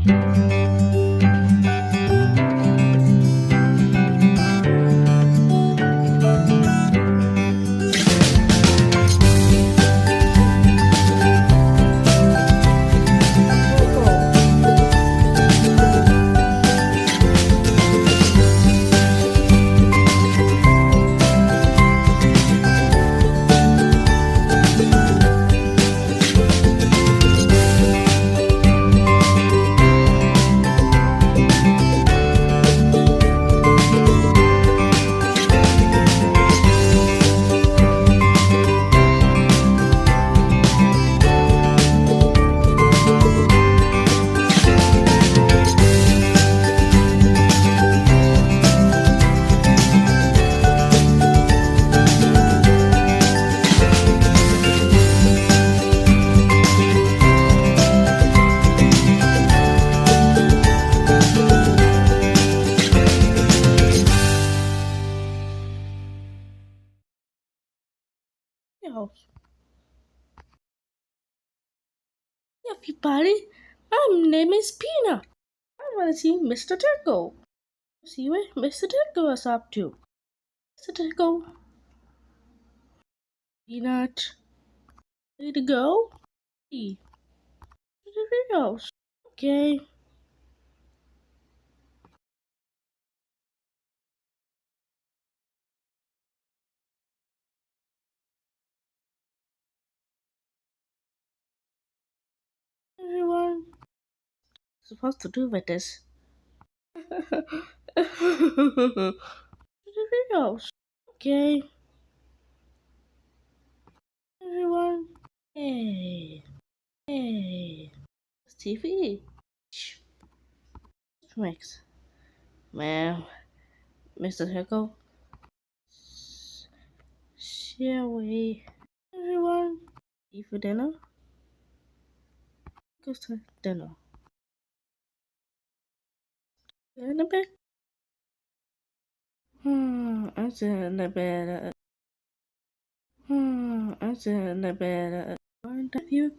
Yo, everybody, my name is Peanut. I want to see Mr. Turtle. See what Mr. Turtle is up to. Mr. Turtle, Peanut, ready to go? See the videos. Okay. Everyone, supposed to do with this. The videos. Okay. Everyone. Hey. Hey. It's TV. Mix. Man, Mr. Hickle. Shall we? Everyone. Eat for dinner. Goes to dinner. In the bed. I'm in the bed. I'm in the bed. Point of view.